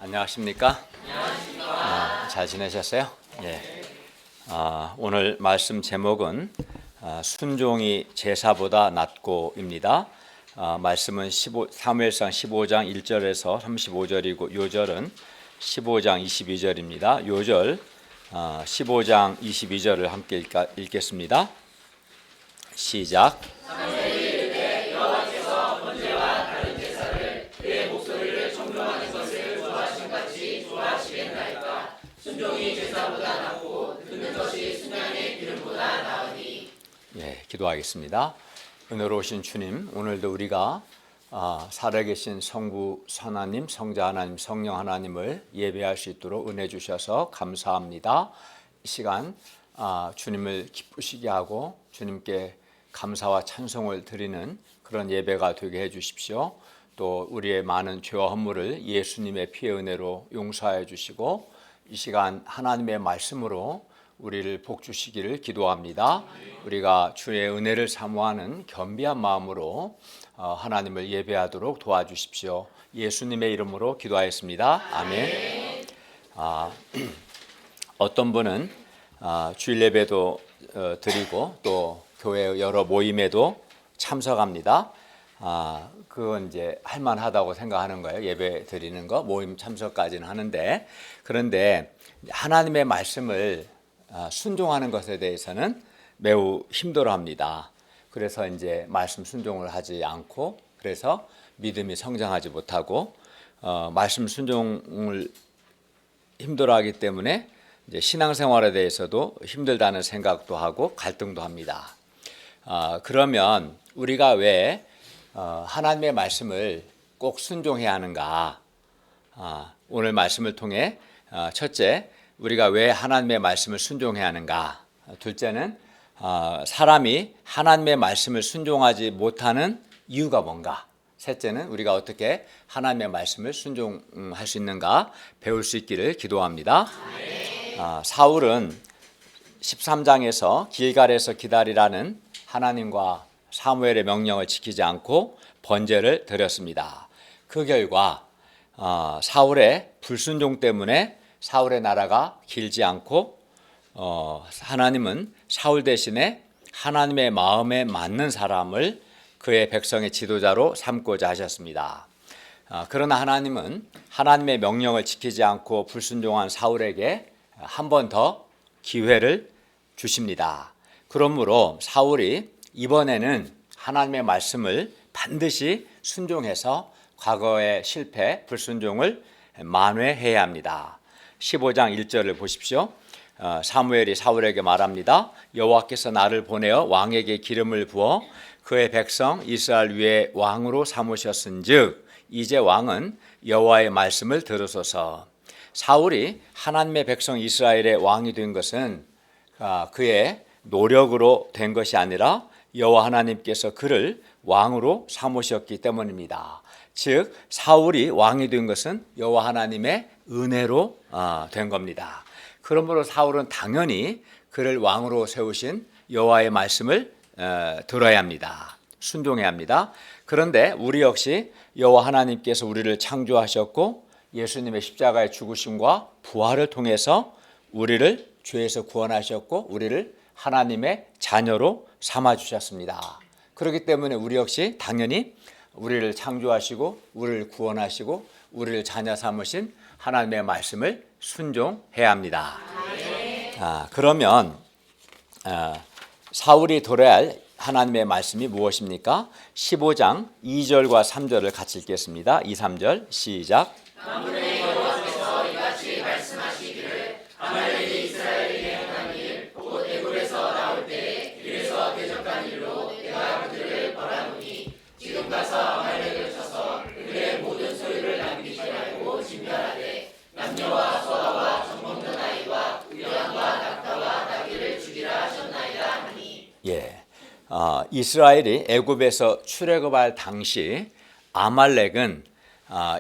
안녕하십니까? 잘 지내셨어요? 예. 오늘 말씀 제목은 순종이 제사보다 낫고입니다. 말씀은 사무엘상 15장 1절에서 35절이고 요절은 15장 22절입니다. 요절 15장 22절을 함께 읽겠습니다. 시작. 기도하겠습니다. 은혜로우신 주님, 오늘도 우리가 살아계신 성부 하나님, 성자 하나님, 성령 하나님을 예배할 수 있도록 은혜 주셔서 감사합니다. 이 시간 주님을 기쁘시게 하고 주님께 감사와 찬송을 드리는 그런 예배가 되게 해주십시오. 또 우리의 많은 죄와 허물을 예수님의 피의 은혜로 용서해 주시고 이 시간 하나님의 말씀으로 우리를 복 주시기를 기도합니다. 우리가 주의 은혜를 사모하는 겸비한 마음으로 하나님을 예배하도록 도와주십시오. 예수님의 이름으로 기도하였습니다. 아멘. 어떤 분은 주일 예배도 드리고 또 교회 여러 모임에도 참석합니다. 그건 이제 할만하다고 생각하는 거예요. 예배 드리는 거, 모임 참석까지는 하는데, 그런데 하나님의 말씀을 순종하는 것에 대해서는 매우 힘들어합니다. 그래서 이제 말씀 순종을 하지 않고, 그래서 믿음이 성장하지 못하고 말씀 순종을 힘들어하기 때문에 이제 신앙생활에 대해서도 힘들다는 생각도 하고 갈등도 합니다. 그러면 우리가 왜 하나님의 말씀을 꼭 순종해야 하는가? 오늘 말씀을 통해 첫째, 우리가 왜 하나님의 말씀을 순종해야 하는가? 둘째는 사람이 하나님의 말씀을 순종하지 못하는 이유가 뭔가? 셋째는 우리가 어떻게 하나님의 말씀을 순종할 수 있는가 배울 수 있기를 기도합니다. 사울은 13장에서 길갈에서 기다리라는 하나님과 사무엘의 명령을 지키지 않고 번제를 드렸습니다. 그 결과 사울의 불순종 때문에 사울의 나라가 길지 않고 하나님은 사울 대신에 하나님의 마음에 맞는 사람을 그의 백성의 지도자로 삼고자 하셨습니다. 그러나 하나님은 하나님의 명령을 지키지 않고 불순종한 사울에게 한 번 더 기회를 주십니다. 그러므로 사울이 이번에는 하나님의 말씀을 반드시 순종해서 과거의 실패, 불순종을 만회해야 합니다. 15장 1절을 보십시오. 사무엘이 사울에게 말합니다. 여호와께서 나를 보내어 왕에게 기름을 부어 그의 백성 이스라엘 위에 왕으로 삼으셨은즉 이제 왕은 여호와의 말씀을 들으소서. 사울이 하나님의 백성 이스라엘의 왕이 된 것은 그의 노력으로 된 것이 아니라 여호와 하나님께서 그를 왕으로 삼으셨기 때문입니다. 즉 사울이 왕이 된 것은 여호와 하나님의 은혜로 된 겁니다. 그러므로 사울은 당연히 그를 왕으로 세우신 여호와의 말씀을 들어야 합니다. 순종해야 합니다. 그런데 우리 역시 여호와 하나님께서 우리를 창조하셨고 예수님의 십자가의 죽으심과 부활을 통해서 우리를 죄에서 구원하셨고 우리를 하나님의 자녀로 삼아주셨습니다. 그렇기 때문에 우리 역시 당연히 우리를 창조하시고 우리를 구원하시고 우리를 자녀 삼으신 하나님의 말씀을 순종해야 합니다. 그러면 사울이 들어야 할 하나님의 말씀이 무엇입니까? 15장 2절과 3절을 같이 읽겠습니다. 2, 3절 시작. 만군의 여호와께서 이같이 말씀하시기를 아말렉이 이스라엘에게 행한 일 곧 애굽에서 나올 때에 길에서 대적한 일로 내가 그들을 벌하노니 지금 가서 아말렉을 쳐서 그들의 모든 소유를 남기지 말고 진멸하되 남녀와 소아와 젖먹는 아이와 우양과 낙타와 나귀를 죽이라 하셨나이다 하니. 이스라엘이 애굽에서 출애굽할 당시 아말렉은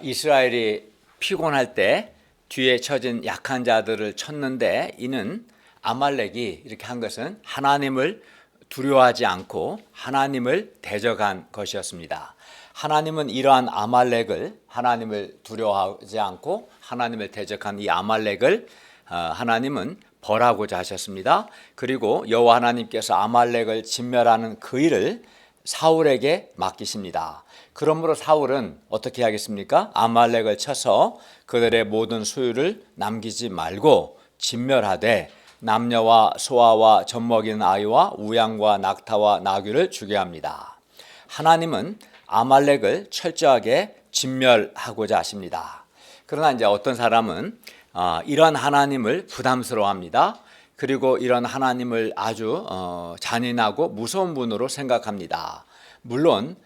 이스라엘이 피곤할 때 뒤에 처진 약한 자들을 쳤는데 이는 아말렉이 이렇게 한 것은 하나님을 두려워하지 않고 하나님을 대적한 것이었습니다. 하나님은 이러한 아말렉을, 하나님을 두려워하지 않고 하나님을 대적한 이 아말렉을 하나님은 벌하고자 하셨습니다. 그리고 여호와 하나님께서 아말렉을 진멸하는 그 일을 사울에게 맡기십니다. 그러므로 사울은 어떻게 하겠습니까? 아말렉을 쳐서 그들의 모든 소유를 남기지 말고 진멸하되 남녀와 소아와 젖먹이는 아이와 우양과 낙타와 나귀를 죽여야 합니다. 하나님은 아말렉을 철저하게 진멸하고자 하십니다. 그러나 이제 어떤 사람은 이런 하나님을 부담스러워합니다. 그리고 이런 하나님을 아주 잔인하고 무서운 분으로 생각합니다. 물론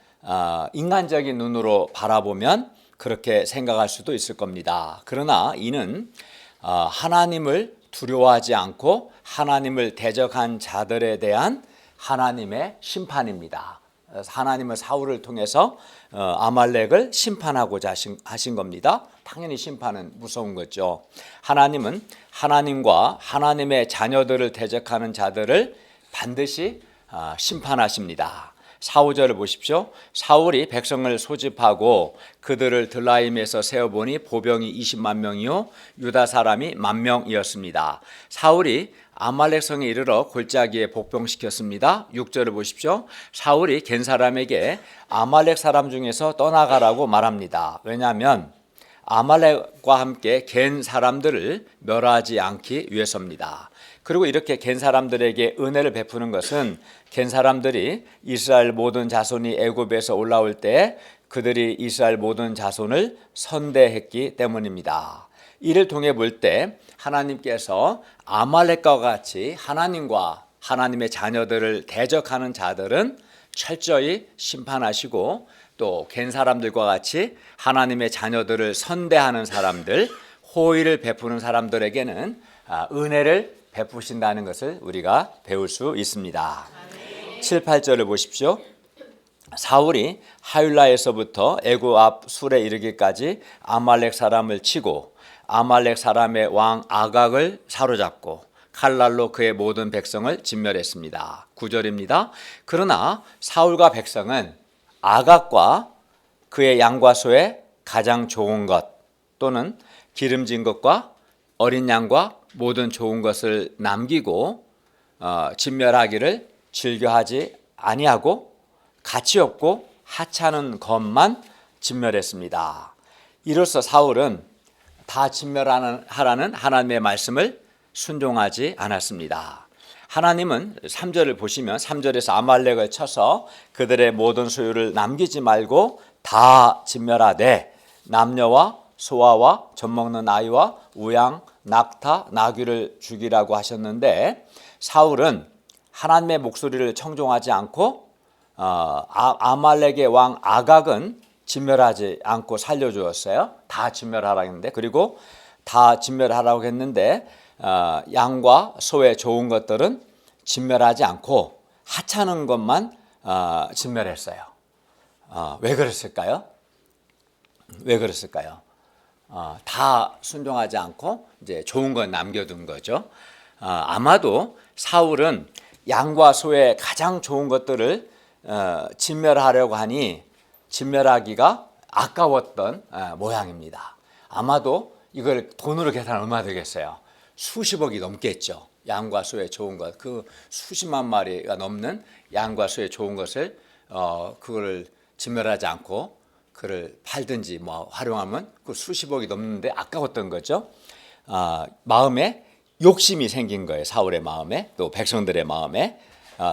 인간적인 눈으로 바라보면 그렇게 생각할 수도 있을 겁니다. 그러나 이는 하나님을 두려워하지 않고 하나님을 대적한 자들에 대한 하나님의 심판입니다. 하나님은 사울을 통해서 아말렉을 심판하고자 하신 겁니다. 당연히 심판은 무서운 거죠. 하나님은 하나님과 하나님의 자녀들을 대적하는 자들을 반드시 심판하십니다. 4, 5절을 보십시오. 사울이 백성을 소집하고 그들을 들라임에서 세어보니 보병이 20만 명이요 유다 사람이 10,000명이었습니다. 사울이 아말렉 성에 이르러 골짜기에 복병시켰습니다. 6절을 보십시오. 사울이 겐 사람에게 아말렉 사람 중에서 떠나가라고 말합니다. 왜냐하면 아말렉과 함께 겐 사람들을 멸하지 않기 위해서입니다. 그리고 이렇게 겐 사람들에게 은혜를 베푸는 것은 겐 사람들이 이스라엘 모든 자손이 애굽에서 올라올 때 그들이 이스라엘 모든 자손을 선대했기 때문입니다. 이를 통해 볼 때 하나님께서 아말렉과 같이 하나님과 하나님의 자녀들을 대적하는 자들은 철저히 심판하시고 또 겐 사람들과 같이 하나님의 자녀들을 선대하는 사람들, 호의를 베푸는 사람들에게는 은혜를 베푸신다는 것을 우리가 배울 수 있습니다. 7, 8절을 보십시오. 사울이 하윌라에서부터 애굽 앞 술에 이르기까지 아말렉 사람을 치고 아말렉 사람의 왕 아각을 사로잡고 칼날로 그의 모든 백성을 진멸했습니다. 9절입니다. 그러나 사울과 백성은 아각과 그의 양과 소의 가장 좋은 것 또는 기름진 것과 어린 양과 모든 좋은 것을 남기고 진멸하기를 즐겨하지 아니하고 가치 없고 하찮은 것만 진멸했습니다. 이로써 사울은 다 진멸하라는 하나님의 말씀을 순종하지 않았습니다. 하나님은 3절을 보시면 3절에서 아말렉을 쳐서 그들의 모든 소유를 남기지 말고 다 진멸하되 남녀와 소아와 젖먹는 아이와 우양, 낙타, 나귀를 죽이라고 하셨는데 사울은 하나님의 목소리를 청종하지 않고 아말렉의 왕 아각은 진멸하지 않고 살려주었어요. 다 진멸하라고 했는데 그리고 다 진멸하라고 했는데 양과 소의 좋은 것들은 진멸하지 않고 하찮은 것만 진멸했어요. 왜 그랬을까요? 왜 그랬을까요? 다 순종하지 않고 이제 좋은 건 남겨둔 거죠. 아마도 사울은 양과 소의 가장 좋은 것들을 진멸하려고 하니 진멸하기가 아까웠던 모양입니다. 아마도 이걸 돈으로 계산하면 얼마 되겠어요? 수십억이 넘겠죠. 양과 소의 좋은 것, 그 수십만 마리가 넘는 양과 소의 좋은 것을 그걸 진멸하지 않고 그를 팔든지 뭐 활용하면 그 수십억이 넘는데 아까웠던 거죠. 마음에 욕심이 생긴 거예요. 사울의 마음에 또 백성들의 마음에.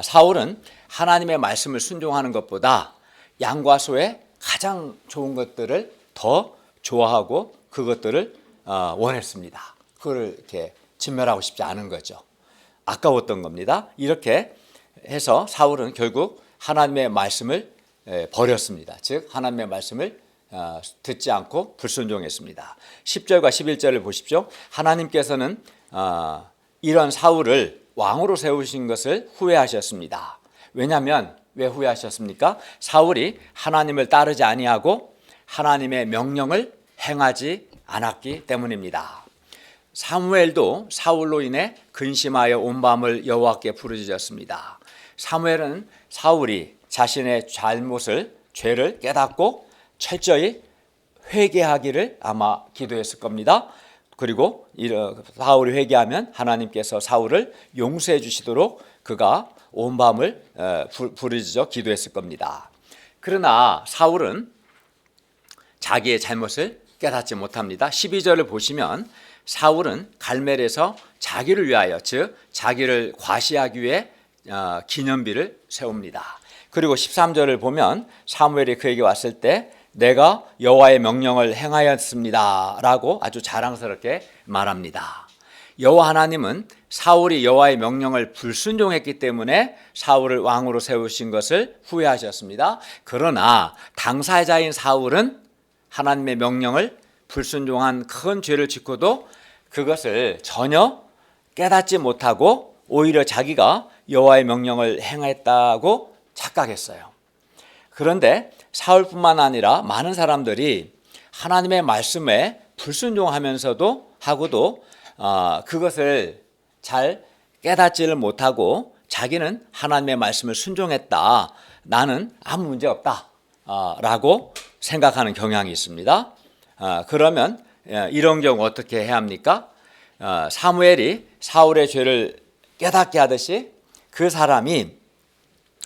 사울은 하나님의 말씀을 순종하는 것보다 양과 소의 가장 좋은 것들을 더 좋아하고 그것들을 원했습니다. 그걸 이렇게 진멸하고 싶지 않은 거죠. 아까웠던 겁니다. 이렇게 해서 사울은 결국 하나님의 말씀을 버렸습니다. 즉 하나님의 말씀을 듣지 않고 불순종했습니다. 10절과 11절을 보십시오. 하나님께서는 이런 사울을 왕으로 세우신 것을 후회하셨습니다. 왜냐하면 왜 후회하셨습니까? 사울이 하나님을 따르지 아니하고 하나님의 명령을 행하지 않았기 때문입니다. 사무엘도 사울로 인해 근심하여 온 밤을 여호와께 부르짖었습니다. 사무엘은 사울이 자신의 잘못을 죄를 깨닫고 철저히 회개하기를 아마 기도했을 겁니다. 그리고 사울이 회개하면 하나님께서 사울을 용서해 주시도록 그가 온 밤을 부르짖어 기도했을 겁니다. 그러나 사울은 자기의 잘못을 깨닫지 못합니다. 12절을 보시면 사울은 갈멜에서 자기를 위하여, 즉 자기를 과시하기 위해 기념비를 세웁니다. 그리고 13절을 보면 사무엘이 그에게 왔을 때 내가 여호와의 명령을 행하였습니다 라고 아주 자랑스럽게 말합니다. 여호와 하나님은 사울이 여호와의 명령을 불순종했기 때문에 사울을 왕으로 세우신 것을 후회하셨습니다. 그러나 당사자인 사울은 하나님의 명령을 불순종한 큰 죄를 짓고도 그것을 전혀 깨닫지 못하고 오히려 자기가 여호와의 명령을 행했다고 착각했어요. 그런데 사울뿐만 아니라 많은 사람들이 하나님의 말씀에 불순종하면서도 하고도 그것을 잘 깨닫지를 못하고 자기는 하나님의 말씀을 순종했다, 나는 아무 문제 없다 라고 생각하는 경향이 있습니다. 그러면 이런 경우 어떻게 해야 합니까? 사무엘이 사울의 죄를 깨닫게 하듯이 그 사람이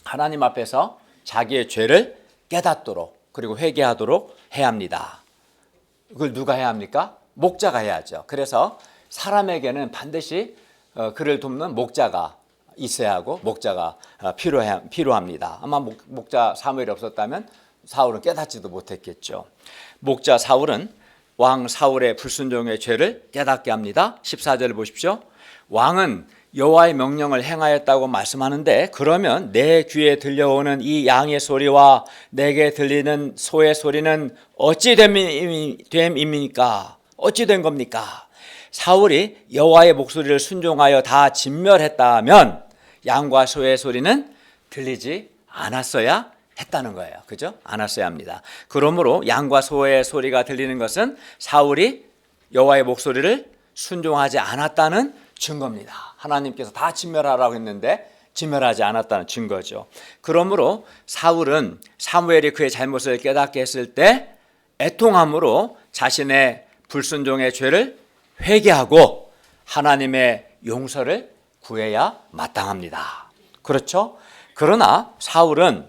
하나님 앞에서 자기의 죄를 깨닫도록 그리고 회개하도록 해야 합니다. 그걸 누가 해야 합니까? 목자가 해야죠. 그래서 사람에게는 반드시 그를 돕는 목자가 있어야 하고 목자가 필요합니다. 아마 목자 사무엘이 없었다면 사울은 깨닫지도 못했겠죠. 목자 사울은 왕 사울의 불순종의 죄를 깨닫게 합니다. 14절을 보십시오. 왕은 여호와의 명령을 행하였다고 말씀하는데 그러면 내 귀에 들려오는 이 양의 소리와 내게 들리는 소의 소리는 어찌 됨입니까? 어찌 된 겁니까? 사울이 여호와의 목소리를 순종하여 다 진멸했다면 양과 소의 소리는 들리지 않았어야 했다는 거예요. 그죠? 않았어야 합니다. 그러므로 양과 소의 소리가 들리는 것은 사울이 여호와의 목소리를 순종하지 않았다는 증거입니다. 하나님께서 다 진멸하라고 했는데 진멸하지 않았다는 증거죠. 그러므로 사울은 사무엘이 그의 잘못을 깨닫게 했을 때 애통함으로 자신의 불순종의 죄를 회개하고 하나님의 용서를 구해야 마땅합니다. 그렇죠? 그러나 사울은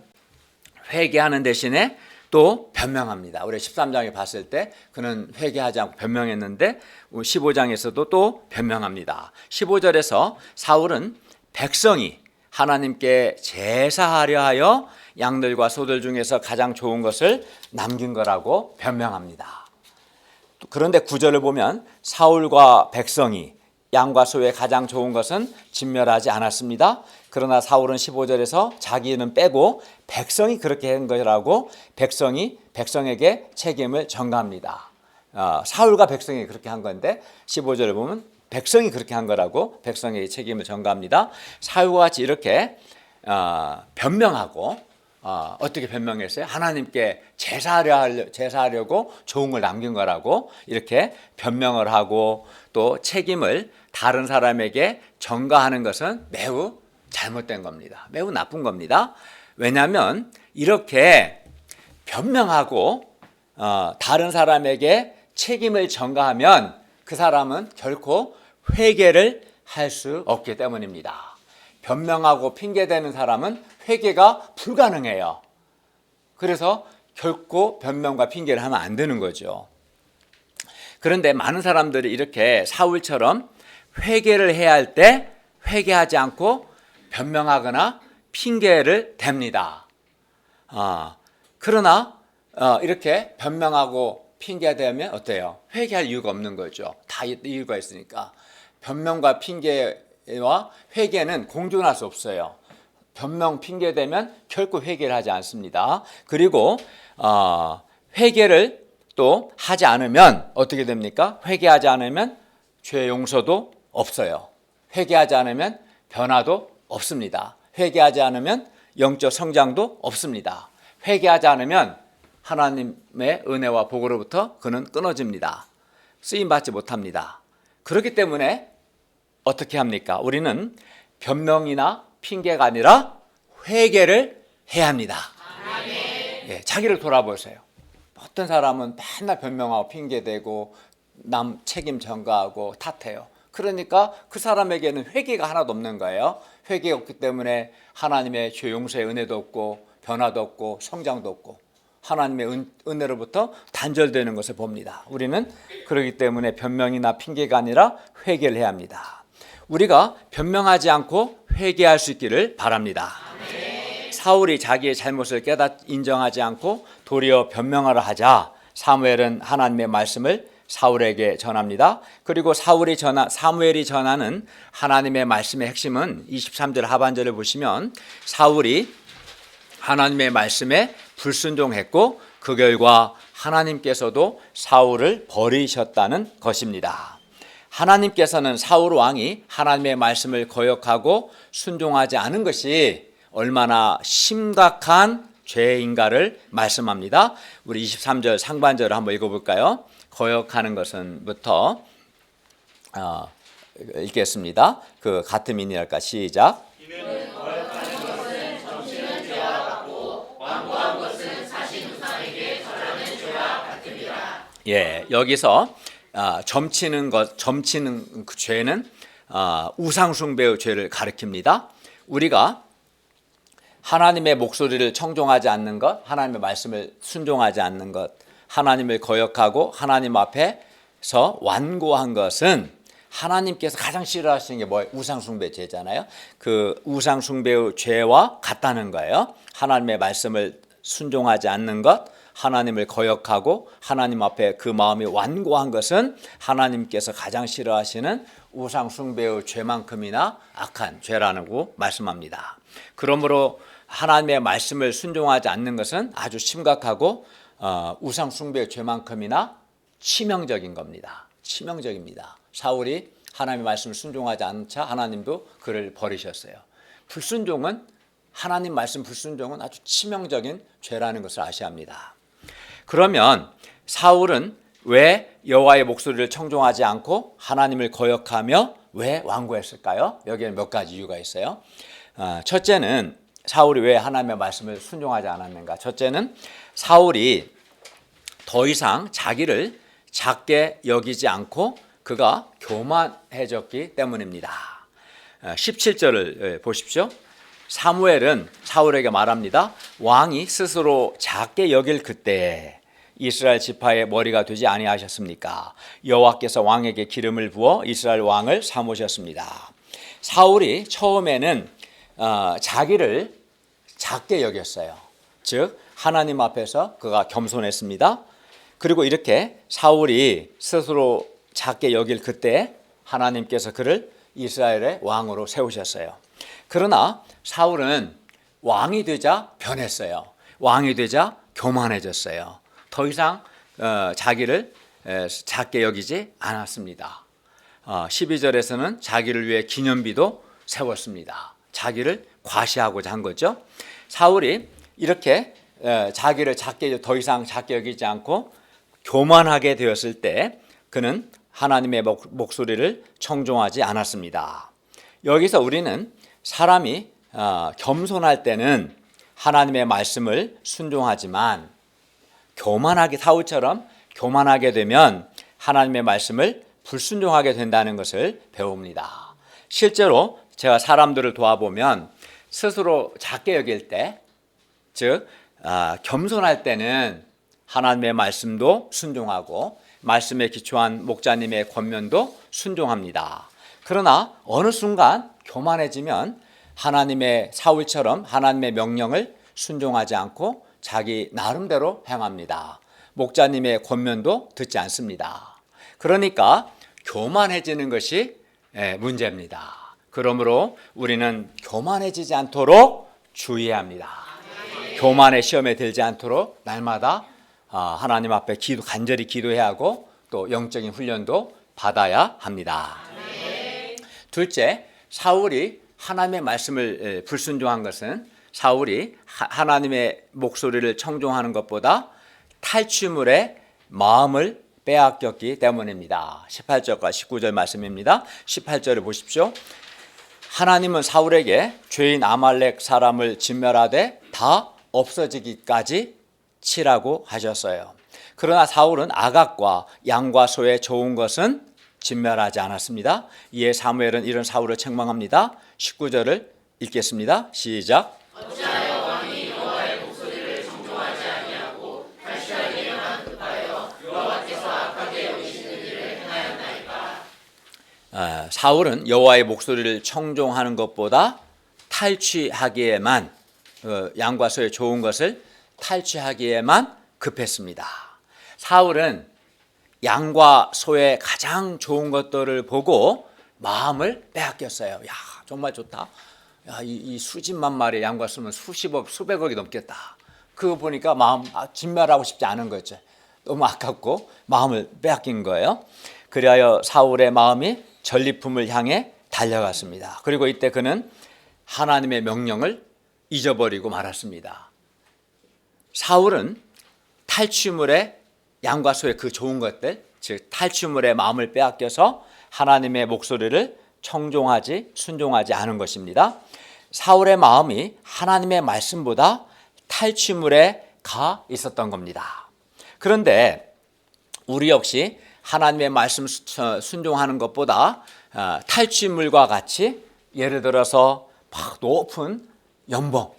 회개하는 대신에 또 변명합니다. 우리 13장에 봤을 때 그는 회개하지 않고 변명했는데 15장에서도 또 변명합니다. 15절에서 사울은 백성이 하나님께 제사하려 하여 양들과 소들 중에서 가장 좋은 것을 남긴 거라고 변명합니다. 그런데 9절을 보면 사울과 백성이 양과 소의 가장 좋은 것은 진멸하지 않았습니다. 그러나 사울은 15절에서 자기는 빼고 백성이 그렇게 한 것이라고 백성에게 책임을 전가합니다. 사울과 백성이 그렇게 한 건데 15절을 보면 백성이 그렇게 한 거라고 백성에게 책임을 전가합니다. 사울과 같이 이렇게 변명하고 어떻게 변명했어요? 하나님께 제사하려고 좋은 걸 남긴 거라고 이렇게 변명을 하고 또 책임을 다른 사람에게 전가하는 것은 매우 잘못된 겁니다. 매우 나쁜 겁니다. 왜냐하면 이렇게 변명하고 다른 사람에게 책임을 전가하면 그 사람은 결코 회개를 할 수 없기 때문입니다. 변명하고 핑계대는 사람은 회개가 불가능해요. 그래서 결코 변명과 핑계를 하면 안 되는 거죠. 그런데 많은 사람들이 이렇게 사울처럼 회개를 해야 할 때 회개하지 않고 변명하거나 핑계를 댑니다. 그러나 이렇게 변명하고 핑계대면 어때요? 회개할 이유가 없는 거죠. 다 이유가 있으니까. 변명과 핑계와 회개는 공존할 수 없어요. 변명, 핑계대면 결코 회개를 하지 않습니다. 그리고 회개를 또 하지 않으면 어떻게 됩니까? 회개하지 않으면 죄 용서도 없어요. 회개하지 않으면 변화도 없습니다. 회개하지 않으면 영적 성장도 없습니다. 회개하지 않으면 하나님의 은혜와 복으로부터 그는 끊어집니다. 쓰임받지 못합니다. 그렇기 때문에 어떻게 합니까? 우리는 변명이나 핑계가 아니라 회개를 해야 합니다. 자기를 돌아보세요. 어떤 사람은 맨날 변명하고 핑계대고 남 책임 전가하고 탓해요. 그러니까 그 사람에게는 회개가 하나도 없는 거예요. 회개가 없기 때문에 하나님의 죄 용서의 은혜도 없고 변화도 없고 성장도 없고 하나님의 은혜로부터 단절되는 것을 봅니다. 우리는 그렇기 때문에 변명이나 핑계가 아니라 회개를 해야 합니다. 우리가 변명하지 않고 회개할 수 있기를 바랍니다. 사울이 자기의 잘못을 인정하지 않고 도리어 변명하려 하자 사무엘은 하나님의 말씀을 사울에게 전합니다. 그리고 사무엘이 전하는 하나님의 말씀의 핵심은 23절 하반절을 보시면 사울이 하나님의 말씀에 불순종했고 그 결과 하나님께서도 사울을 버리셨다는 것입니다. 하나님께서는 사울 왕이 하나님의 말씀을 거역하고 순종하지 않은 것이 얼마나 심각한 죄인가를 말씀합니다. 우리 23절 상반절을 한번 읽어볼까요? 거역하는 것은부터 읽겠습니다. 그 같은 인이랄까 시작. 이는 거역하는 것은 점치는 죄와 같고 완고한 것은 사신 우상에게 절하는 죄와 같으니라. 여기서 점치는 그 죄는 우상 숭배의 죄를 가리킵니다. 우리가 하나님의 목소리를 청종하지 않는 것, 하나님의 말씀을 순종하지 않는 것, 하나님을 거역하고 하나님 앞에서 완고한 것은 하나님께서 가장 싫어하시는 게 뭐예요? 우상숭배 죄잖아요. 그 우상숭배의 죄와 같다는 거예요. 하나님의 말씀을 순종하지 않는 것, 하나님을 거역하고 하나님 앞에 그 마음이 완고한 것은 하나님께서 가장 싫어하시는 우상숭배의 죄만큼이나 악한 죄라고 말씀합니다. 그러므로 하나님의 말씀을 순종하지 않는 것은 아주 심각하고 우상숭배의 죄만큼이나 치명적인 겁니다. 치명적입니다. 사울이 하나님의 말씀을 순종하지 않자 하나님도 그를 버리셨어요. 불순종은 하나님 말씀 불순종은 아주 치명적인 죄라는 것을 아셔야 합니다. 그러면 사울은 왜 여호와의 목소리를 청종하지 않고 하나님을 거역하며 왜 완고했을까요? 여기에는 몇 가지 이유가 있어요. 첫째는 사울이 왜 하나님의 말씀을 순종하지 않았는가? 첫째는 사울이 더 이상 자기를 작게 여기지 않고 그가 교만해졌기 때문입니다. 17절을 보십시오. 사무엘은 사울에게 말합니다. 왕이 스스로 작게 여길 그때에 이스라엘 지파의 머리가 되지 아니하셨습니까? 여호와께서 왕에게 기름을 부어 이스라엘 왕을 삼으셨습니다. 사울이 처음에는 자기를 작게 여겼어요. 즉 하나님 앞에서 그가 겸손했습니다. 그리고 이렇게 사울이 스스로 작게 여길 그때 하나님께서 그를 이스라엘의 왕으로 세우셨어요. 그러나 사울은 왕이 되자 변했어요. 왕이 되자 교만해졌어요. 더 이상 자기를 작게 여기지 않았습니다. 12절에서는 자기를 위해 기념비도 세웠습니다. 자기를 과시하고자 한 거죠. 사울이 이렇게 자기를 더 이상 작게 여기지 않고 교만하게 되었을 때 그는 하나님의 목소리를 청종하지 않았습니다. 여기서 우리는 사람이 겸손할 때는 하나님의 말씀을 순종하지만 사울처럼 교만하게 되면 하나님의 말씀을 불순종하게 된다는 것을 배웁니다. 실제로 제가 사람들을 도와보면 스스로 작게 여길 때, 즉 겸손할 때는 하나님의 말씀도 순종하고 말씀에 기초한 목자님의 권면도 순종합니다. 그러나 어느 순간 교만해지면 사울처럼 하나님의 명령을 순종하지 않고 자기 나름대로 행합니다. 목자님의 권면도 듣지 않습니다. 그러니까 교만해지는 것이 문제입니다. 그러므로 우리는 교만해지지 않도록 주의해야 합니다. 교만의 시험에 들지 않도록 날마다 하나님 앞에 간절히 기도해야 하고 또 영적인 훈련도 받아야 합니다. 둘째, 사울이 하나님의 말씀을 불순종한 것은 사울이 하나님의 목소리를 청종하는 것보다 탈취물의 마음을 빼앗겼기 때문입니다. 18절과 19절 말씀입니다. 18절을 보십시오. 하나님은 사울에게 죄인 아말렉 사람을 진멸하되 다 없어지기까지 치라고 하셨어요. 그러나 사울은 아각과 양과 소의 좋은 것은 진멸하지 않았습니다. 이에 사무엘은 이런 사울을 책망합니다. 19절을 읽겠습니다. 시작. 어찌하여 왕이 여호와의 목소리를 정종하지 아니하고 탈취하기에만 급하여 여호와께서 악하게 여기시는 일을 행하였나이까. 사울은 여호와의 목소리를 청종하는 것보다 탈취하기에만 양과 소의 좋은 것을 탈취하기에만 급했습니다. 사울은 양과 소의 가장 좋은 것들을 보고 마음을 빼앗겼어요. 야, 정말 좋다. 야, 이 수십만 마리의 양과 소면 수십억, 수백억이 넘겠다. 그거 보니까 마음 진멸하고 싶지 않은 거죠. 너무 아깝고 마음을 빼앗긴 거예요. 그리하여 사울의 마음이 전리품을 향해 달려갔습니다. 그리고 이때 그는 하나님의 명령을 잊어버리고 말았습니다. 사울은 탈취물에 양과 소의 그 좋은 것들, 즉 탈취물의 마음을 빼앗겨서 하나님의 목소리를 순종하지 않은 것입니다. 사울의 마음이 하나님의 말씀보다 탈취물에 가 있었던 겁니다. 그런데 우리 역시 하나님의 말씀 순종하는 것보다 탈취물과 같이 예를 들어서 막 높은 연봉,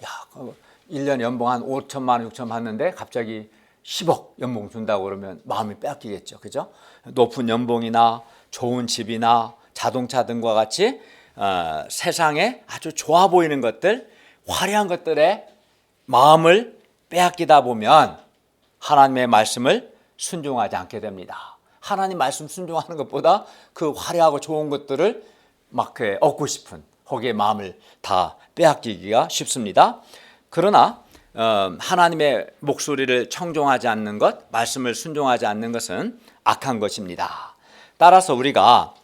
1년 연봉 한 5천만 원, 6천 받는데 갑자기 10억 연봉 준다고 그러면 마음이 빼앗기겠죠. 그죠? 높은 연봉이나 좋은 집이나 자동차 등과 같이 세상에 아주 좋아 보이는 것들, 화려한 것들에 마음을 빼앗기다 보면 하나님의 말씀을 순종하지 않게 됩니다. 하나님 말씀 순종하는 것보다 그 화려하고 좋은 것들을 막 얻고 싶은 거기에 마음을 다 빼앗기기가 쉽습니다. 그러나 하나님의 목소리를 청종하지 않는 것, 말씀을 순종하지 않는 것은 악한 것입니다. 따라서 우리가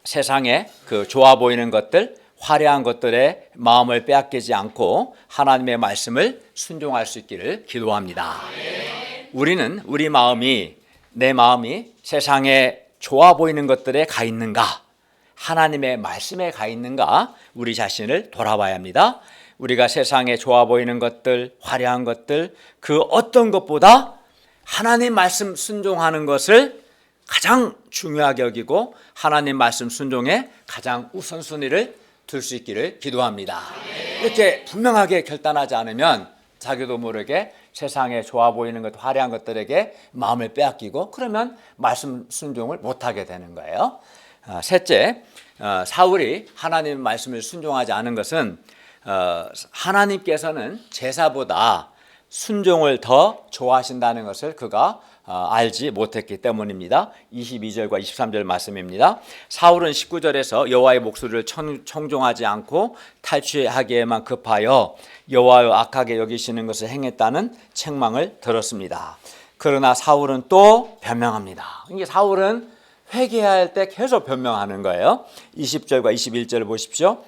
세상에 그 좋아 보이는 것들, 화려한 것들에 마음을 빼앗기지 않고 하나님의 말씀을 순종할 수 있기를 기도합니다. 우리는 내 마음이 세상에 좋아 보이는 것들에 가 있는가, 하나님의 말씀에 가 있는가, 우리 자신을 돌아봐야 합니다. 우리가 세상에 좋아 보이는 것들, 화려한 것들, 그 어떤 것보다 하나님 말씀 순종하는 것을 가장 중요하게 여기고 하나님 말씀 순종에 가장 우선순위를 둘 수 있기를 기도합니다. 이렇게 분명하게 결단하지 않으면 자기도 모르게 세상에 좋아 보이는 것, 화려한 것들에게 마음을 빼앗기고 그러면 말씀 순종을 못하게 되는 거예요. 셋째, 사울이 하나님 말씀을 순종하지 않은 것은 하나님께서는 제사보다 순종을 더 좋아하신다는 것을 그가 알지 못했기 때문입니다. 22절과 23절 말씀입니다. 사울은 19절에서 여호와의 목소리를 청종하지 않고 탈취하기에만 급하여 여호와여 악하게 여기시는 것을 행했다는 책망을 들었습니다. 그러나 사울은 또 변명합니다. 이게 사울은 회개할 때 계속 변명하는 거예요. 20절과 21절을 보십시오.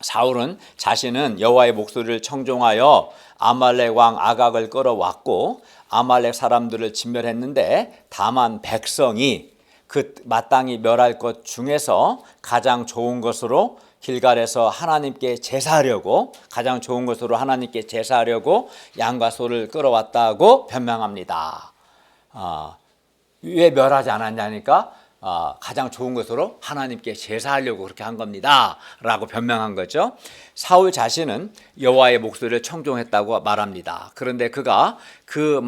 사울은 자신은 여호와의 목소리를 청종하여 아말렉 왕 아각을 끌어왔고 아말렉 사람들을 진멸했는데 다만 백성이 그 마땅히 멸할 것 중에서 가장 좋은 것으로 길갈에서 하나님께 제사하려고 양과 소를 끌어왔다고 변명합니다. 왜 멸하지 않았냐니까 가장 좋은 것으로 하나님께 제사하려고 그렇게 한 겁니다 라고 변명한 거죠. 사울 자신은 여호와의 목소리를 청종했다고 말합니다. 그런데 그가 그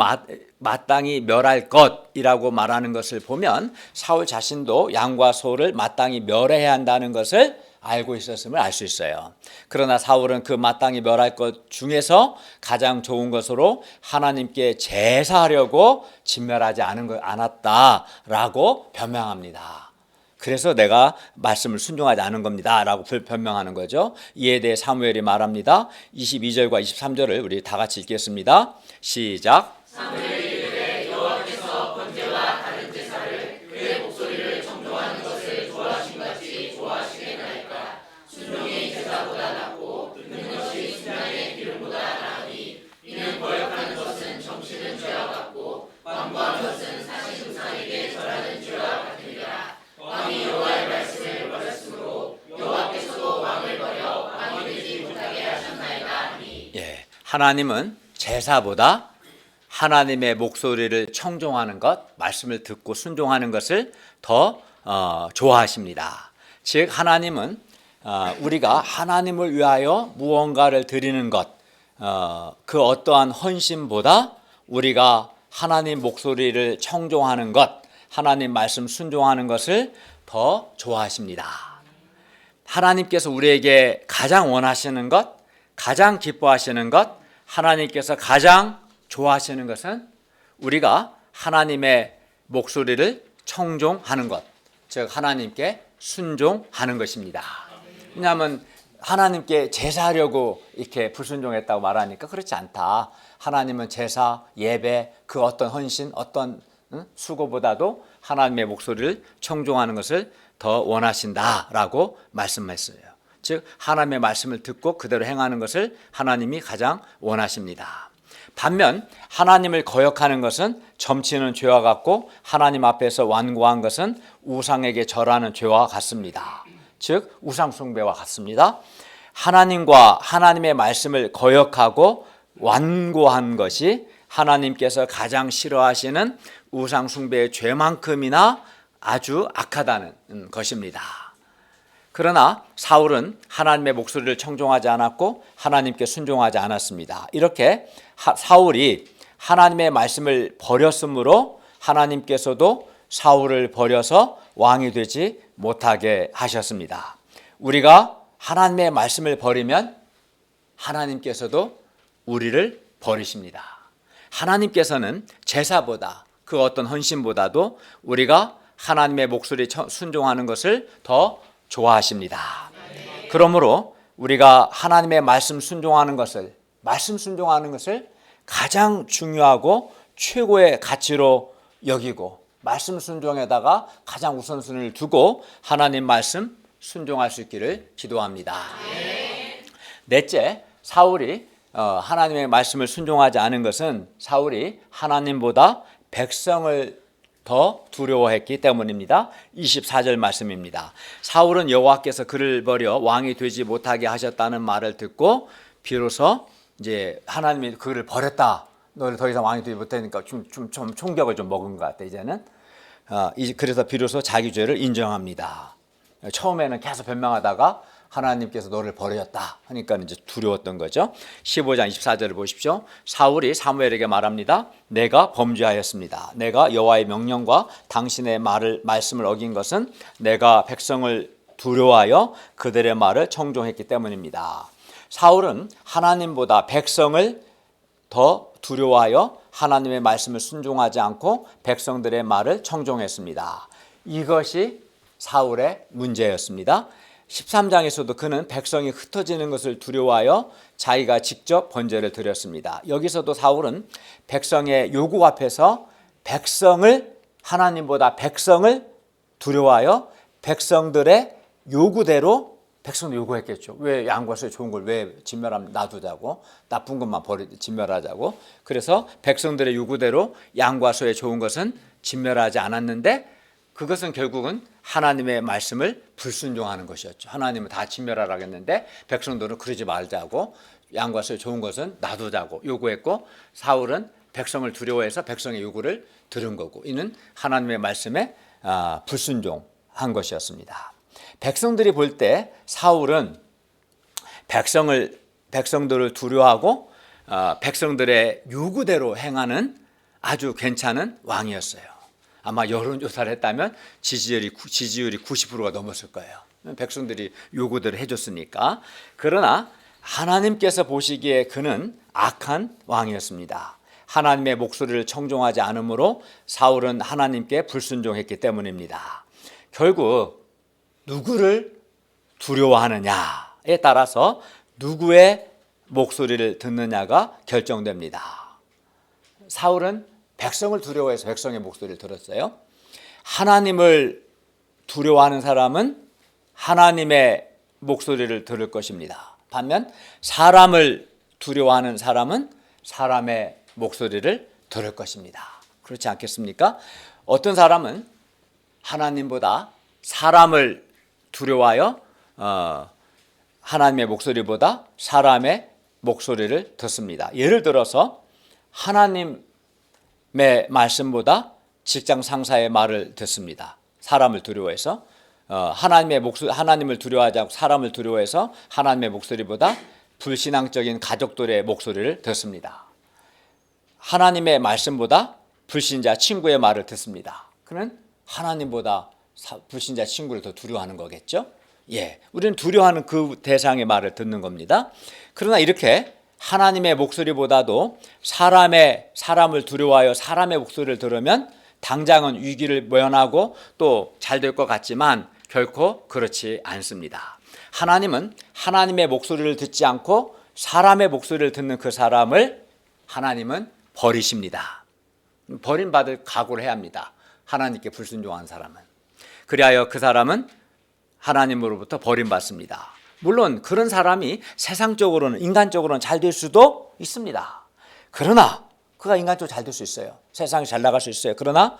마땅히 멸할 것이라고 말하는 것을 보면 사울 자신도 양과 소를 마땅히 멸해야 한다는 것을 알고 있었음을 알 수 있어요. 그러나 사울은 그 마땅히 멸할 것 중에서 가장 좋은 것으로 하나님께 제사하려고 진멸하지 않았다라고 변명합니다. 그래서 내가 말씀을 순종하지 않은 겁니다 라고 변명하는 거죠. 이에 대해 사무엘이 말합니다. 22절과 23절을 우리 다 같이 읽겠습니다. 시작. 사무엘이 이르되 여호와께서 번제와 다른 제사를 그의 목소리를 청종하는 것을 좋아하신 같이 좋아하시겠나이까. 순종이 제사보다 낫고 듣는 것이 순양의 기름보다 나으니 이는 거역하는 것은 정치는 죄와 같고 완고하는 것은 사신상에게 절하는 죄와 같으니라. 왕이 여호와의 말씀을 버렸으므로 여호와께서도 왕을 버려 왕이 되지 못하게 하셨나이다 하니. 하나님은 제사보다 하나님의 목소리를 청종하는 것, 말씀을 듣고 순종하는 것을 더 좋아하십니다. 즉 하나님은 우리가 하나님을 위하여 무언가를 드리는 것, 그 어떠한 헌신보다 우리가 하나님 목소리를 청종하는 것, 하나님 말씀 순종하는 것을 더 좋아하십니다. 하나님께서 우리에게 가장 원하시는 것, 가장 기뻐하시는 것, 하나님께서 가장 좋아하시는 것은 우리가 하나님의 목소리를 청종하는 것, 즉 하나님께 순종하는 것입니다. 왜냐하면 하나님께 제사하려고 이렇게 불순종했다고 말하니까 그렇지 않다. 하나님은 제사, 예배, 그 어떤 헌신, 어떤 수고보다도 하나님의 목소리를 청종하는 것을 더 원하신다라고 말씀했어요. 즉 하나님의 말씀을 듣고 그대로 행하는 것을 하나님이 가장 원하십니다. 반면 하나님을 거역하는 것은 점치는 죄와 같고 하나님 앞에서 완고한 것은 우상에게 절하는 죄와 같습니다. 즉 우상 숭배와 같습니다. 하나님과 하나님의 말씀을 거역하고 완고한 것이 하나님께서 가장 싫어하시는 우상 숭배의 죄만큼이나 아주 악하다는 것입니다. 그러나 사울은 하나님의 목소리를 청종하지 않았고 하나님께 순종하지 않았습니다. 이렇게 사울이 하나님의 말씀을 버렸으므로 하나님께서도 사울을 버려서 왕이 되지 못하게 하셨습니다. 우리가 하나님의 말씀을 버리면 하나님께서도 우리를 버리십니다. 하나님께서는 제사보다 그 어떤 헌신보다도 우리가 하나님의 목소리에 순종하는 것을 더 좋아하십니다. 그러므로 우리가 하나님의 말씀 순종하는 것을 가장 중요하고 최고의 가치로 여기고 말씀 순종에다가 가장 우선순위를 두고 하나님 말씀 순종할 수 있기를 기도합니다. 넷째, 사울이 하나님의 말씀을 순종하지 않은 것은 사울이 하나님보다 백성을 더 두려워했기 때문입니다. 24절 말씀입니다. 사울은 여호와께서 그를 버려 왕이 되지 못하게 하셨다는 말을 듣고 비로소 이제 하나님이 그를 버렸다. 너를 더 이상 왕이 되지 못하니까 좀 총격을 좀 먹은 것 같다. 이제는 그래서 비로소 자기 죄를 인정합니다. 처음에는 계속 변명하다가 하나님께서 너를 버렸다 하니까 이제 두려웠던 거죠. 15장 24절을 보십시오. 사울이 사무엘에게 말합니다. 내가 범죄하였습니다. 내가 여호와의 명령과 당신의 말씀을 어긴 것은 내가 백성을 두려워하여 그들의 말을 청종했기 때문입니다. 사울은 하나님보다 백성을 더 두려워하여 하나님의 말씀을 순종하지 않고 백성들의 말을 청종했습니다. 이것이 사울의 문제였습니다. 13장에서도 그는 백성이 흩어지는 것을 두려워하여 자기가 직접 번제를 드렸습니다. 여기서도 사울은 백성의 요구 앞에서 하나님보다 백성을 두려워하여 백성들의 요구대로 백성도 요구했겠죠. 왜 양과 소에 좋은 걸 왜 진멸하면 놔두자고, 나쁜 것만 진멸하자고. 그래서 백성들의 요구대로 양과 소에 좋은 것은 진멸하지 않았는데 그것은 결국은 하나님의 말씀을 불순종하는 것이었죠. 하나님은 다 진멸하라고 했는데 백성들은 그러지 말자고 양과 소에 좋은 것은 놔두자고 요구했고 사울은 백성을 두려워해서 백성의 요구를 들은 거고 이는 하나님의 말씀에 불순종한 것이었습니다. 백성들이 볼 때 사울은 백성들을 두려워하고 백성들의 요구대로 행하는 아주 괜찮은 왕이었어요. 아마 여론조사를 했다면 지지율이 90%가 넘었을 거예요. 백성들이 요구대로 해줬으니까. 그러나 하나님께서 보시기에 그는 악한 왕이었습니다. 하나님의 목소리를 청종하지 않으므로 사울은 하나님께 불순종했기 때문입니다. 결국 누구를 두려워하느냐에 따라서 누구의 목소리를 듣느냐가 결정됩니다. 사울은 백성을 두려워해서 백성의 목소리를 들었어요. 하나님을 두려워하는 사람은 하나님의 목소리를 들을 것입니다. 반면 사람을 두려워하는 사람은 사람의 목소리를 들을 것입니다. 그렇지 않겠습니까? 어떤 사람은 하나님보다 사람을 두려워하여 하나님의 목소리보다 사람의 목소리를 듣습니다. 예를 들어서 하나님의 말씀보다 직장 상사의 말을 듣습니다. 사람을 두려워해서 하나님을 두려워하지 않고 사람을 두려워해서 하나님의 목소리보다 불신앙적인 가족들의 목소리를 듣습니다. 하나님의 말씀보다 불신자 친구의 말을 듣습니다. 그는 하나님보다 불신자 친구를 더 두려워하는 거겠죠? 예, 우리는 두려워하는 그 대상의 말을 듣는 겁니다. 그러나 이렇게 하나님의 목소리보다도 사람을 두려워하여 사람의 목소리를 들으면 당장은 위기를 면하고 또 잘 될 것 같지만 결코 그렇지 않습니다. 하나님은 하나님의 목소리를 듣지 않고 사람의 목소리를 듣는 그 사람을 하나님은 버리십니다. 버림받을 각오를 해야 합니다. 하나님께 불순종한 사람은. 그리하여 그 사람은 하나님으로부터 버림받습니다. 물론 그런 사람이 세상적으로는 인간적으로는 잘 될 수도 있습니다. 그러나 그가 인간적으로 잘 될 수 있어요. 세상에 잘 나갈 수 있어요. 그러나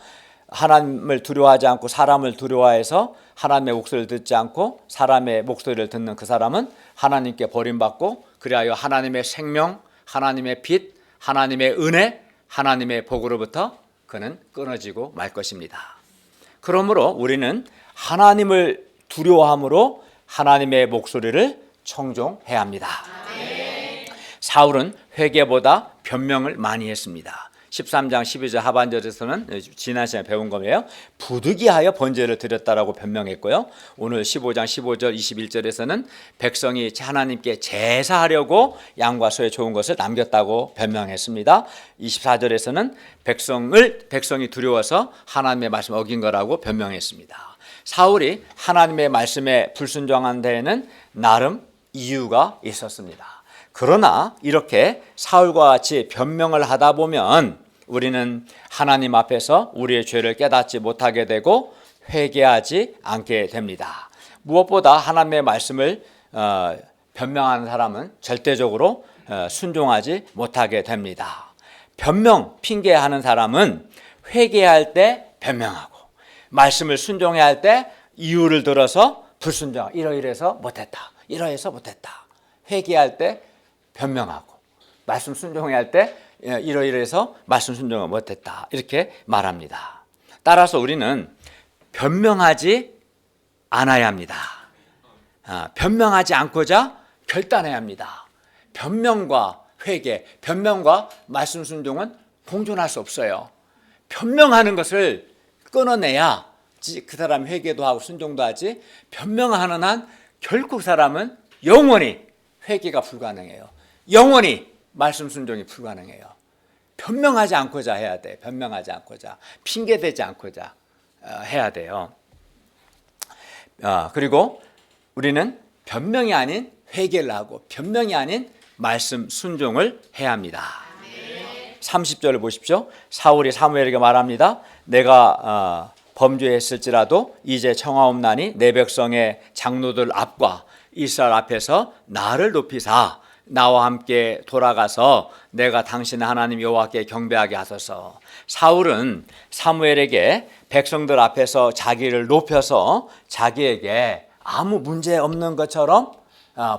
하나님을 두려워하지 않고 사람을 두려워해서 하나님의 목소리를 듣지 않고 사람의 목소리를 듣는 그 사람은 하나님께 버림받고 그리하여 하나님의 생명, 하나님의 빛, 하나님의 은혜, 하나님의 복으로부터 그는 끊어지고 말 것입니다. 그러므로 우리는 하나님을 두려워함으로 하나님의 목소리를 청종해야 합니다. 사울은 회개보다 변명을 많이 했습니다. 13장 12절 하반절에서는 지난 시간에 배운 거예요. 부득이하여 번제를 드렸다라고 변명했고요. 오늘 15장 15절 21절에서는 백성이 하나님께 제사하려고 양과 소의 좋은 것을 남겼다고 변명했습니다. 24절에서는 백성이 두려워서 하나님의 말씀을 어긴 거라고 변명했습니다. 사울이 하나님의 말씀에 불순종한 데에는 나름 이유가 있었습니다. 그러나 이렇게 사울과 같이 변명을 하다 보면 우리는 하나님 앞에서 우리의 죄를 깨닫지 못하게 되고 회개하지 않게 됩니다. 무엇보다 하나님의 말씀을 변명하는 사람은 절대적으로 순종하지 못하게 됩니다. 변명, 핑계하는 사람은 회개할 때 변명하고 말씀을 순종해야 할 때 이유를 들어서 불순종, 이러이러해서 못했다, 이러해서 못했다. 회개할 때 변명하고 말씀 순종해야 할 때 이러이러해서 말씀 순종을 못했다 이렇게 말합니다. 따라서 우리는 변명하지 않아야 합니다. 변명하지 않고자 결단해야 합니다. 변명과 회개, 변명과 말씀 순종은 공존할 수 없어요. 변명하는 것을 끊어내야 그 사람 회개도 하고 순종도 하지, 변명하는 한 결국 그 사람은 영원히 회개가 불가능해요. 영원히 말씀 순종이 불가능해요. 변명하지 않고자 해야 돼. 변명하지 않고자, 핑계대지 않고자 해야 돼요. 그리고 우리는 변명이 아닌 회개를 하고 변명이 아닌 말씀 순종을 해야 합니다. 30절을 보십시오. 사울이 사무엘에게 말합니다. 내가 범죄했을지라도 이제 청하옵나니 내 백성의 장로들 앞과 이스라엘 앞에서 나를 높이사 나와 함께 돌아가서 내가 당신 하나님 여호와께 경배하게 하소서. 사울은 사무엘에게 백성들 앞에서 자기를 높여서 자기에게 아무 문제 없는 것처럼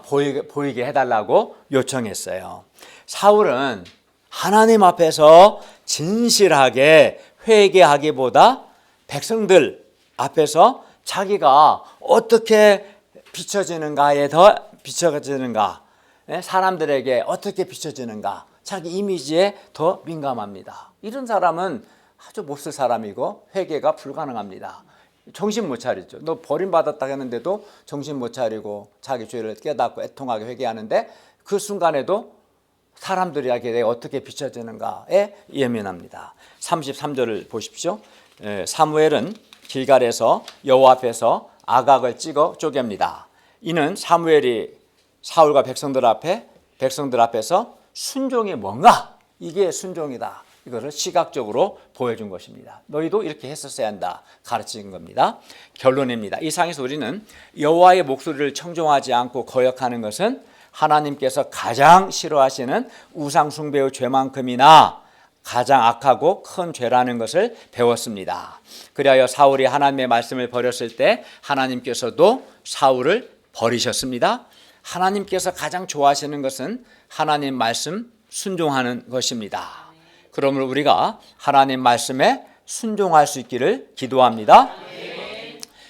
보이게 해달라고 요청했어요. 사울은 하나님 앞에서 진실하게 회개하기보다 백성들 앞에서 자기가 어떻게 비춰지는가에 더 비춰지는가, 사람들에게 어떻게 비춰지는가, 자기 이미지에 더 민감합니다. 이런 사람은 아주 못쓸 사람이고 회개가 불가능합니다. 정신 못 차리죠. 너 버림받았다 했는데도 정신 못 차리고 자기 죄를 깨닫고 애통하게 회개하는데 그 순간에도 사람들에게 내가 어떻게 비춰지는가에 예민합니다. 33절을 보십시오. 사무엘은 길갈에서 여호와 앞에서 아각을 찍어 쪼갭니다. 이는 사무엘이 사울과 백성들 앞에서 순종이 뭔가, 이게 순종이다, 이거를 시각적으로 보여준 것입니다. 너희도 이렇게 했었어야 한다 가르친 겁니다. 결론입니다. 이 상에서 우리는 여호와의 목소리를 청종하지 않고 거역하는 것은 하나님께서 가장 싫어하시는 우상 숭배의 죄만큼이나 가장 악하고 큰 죄라는 것을 배웠습니다. 그리하여 사울이 하나님의 말씀을 버렸을 때 하나님께서도 사울을 버리셨습니다. 하나님께서 가장 좋아하시는 것은 하나님 말씀 순종하는 것입니다. 그러므로 우리가 하나님 말씀에 순종할 수 있기를 기도합니다.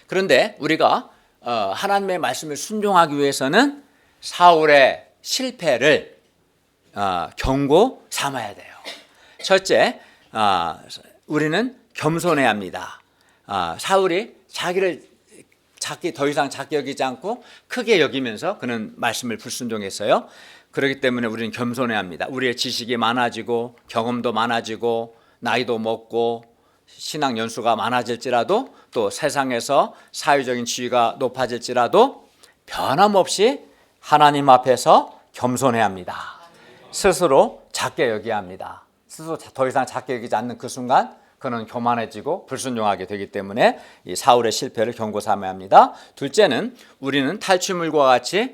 그런데 우리가 하나님의 말씀을 순종하기 위해서는 사울의 실패를 경고 삼아야 돼요. 첫째, 우리는 겸손해야 합니다. 사울이 자기를 더 이상 작게 여기지 않고 크게 여기면서 그는 말씀을 불순종했어요. 그렇기 때문에 우리는 겸손해야 합니다. 우리의 지식이 많아지고 경험도 많아지고 나이도 먹고 신앙 연수가 많아질지라도 또 세상에서 사회적인 지위가 높아질지라도 변함없이 하나님 앞에서 겸손해야 합니다. 스스로 작게 여겨야 합니다. 스스로 더 이상 작게 여기지 않는 그 순간 그는 교만해지고 불순종하게 되기 때문에 이 사울의 실패를 경고 삼아야 합니다. 둘째는 우리는 탈취물과 같이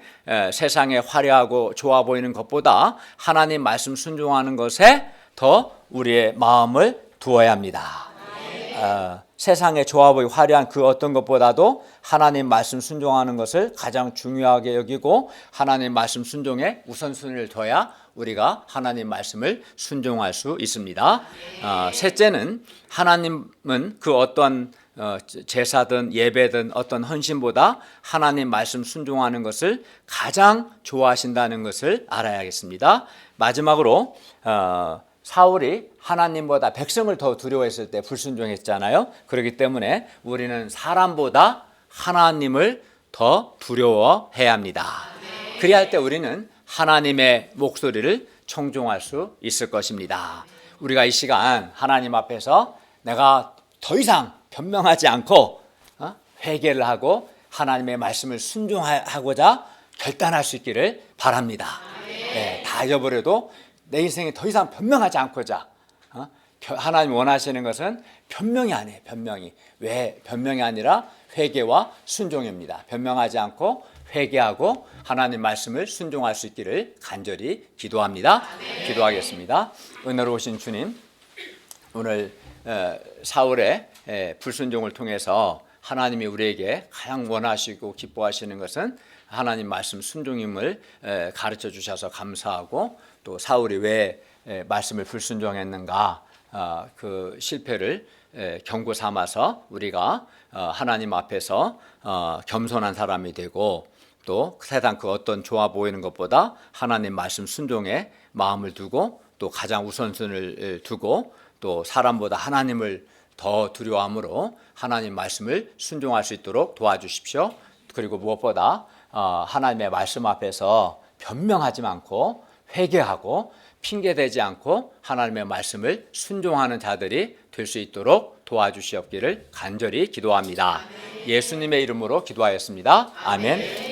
세상에 화려하고 좋아 보이는 것보다 하나님 말씀 순종하는 것에 더 우리의 마음을 두어야 합니다. 세상에 좋아 보이고 화려한 그 어떤 것보다도 하나님 말씀 순종하는 것을 가장 중요하게 여기고 하나님 말씀 순종에 우선순위를 둬야 우리가 하나님 말씀을 순종할 수 있습니다. 셋째는 하나님은 그 어떤 제사든 예배든 어떤 헌신보다 하나님 말씀 순종하는 것을 가장 좋아하신다는 것을 알아야겠습니다. 마지막으로 사울이 하나님보다 백성을 더 두려워했을 때 불순종했잖아요. 그렇기 때문에 우리는 사람보다 하나님을 더 두려워해야 합니다. 그래야 할 때 우리는 하나님의 목소리를 청종할 수 있을 것입니다. 우리가 이 시간 하나님 앞에서 내가 더 이상 변명하지 않고 회개를 하고 하나님의 말씀을 순종하고자 결단할 수 있기를 바랍니다. 네, 다 잊어버려도 내 인생에 더 이상 변명하지 않고자 하나님 원하시는 것은 변명이 아니에요. 변명이. 왜 변명이 아니라 회개와 순종입니다. 변명하지 않고 회개하고 하나님 말씀을 순종할 수 있기를 간절히 기도합니다. 기도하겠습니다. 은혜로우신 주님, 오늘 사울의 불순종을 통해서 하나님이 우리에게 가장 원하시고 기뻐하시는 것은 하나님 말씀 순종임을 가르쳐 주셔서 감사하고 또 사울이 왜 말씀을 불순종했는가 그 실패를 경고 삼아서 우리가 하나님 앞에서 겸손한 사람이 되고 또 세상 그 어떤 좋아 보이는 것보다 하나님 말씀 순종에 마음을 두고 또 가장 우선순위를 두고 또 사람보다 하나님을 더 두려워함으로 하나님 말씀을 순종할 수 있도록 도와주십시오. 그리고 무엇보다 하나님의 말씀 앞에서 변명하지 않고 회개하고 핑계대지 않고 하나님의 말씀을 순종하는 자들이 될 수 있도록 도와주시옵기를 간절히 기도합니다. 예수님의 이름으로 기도하였습니다. 아멘.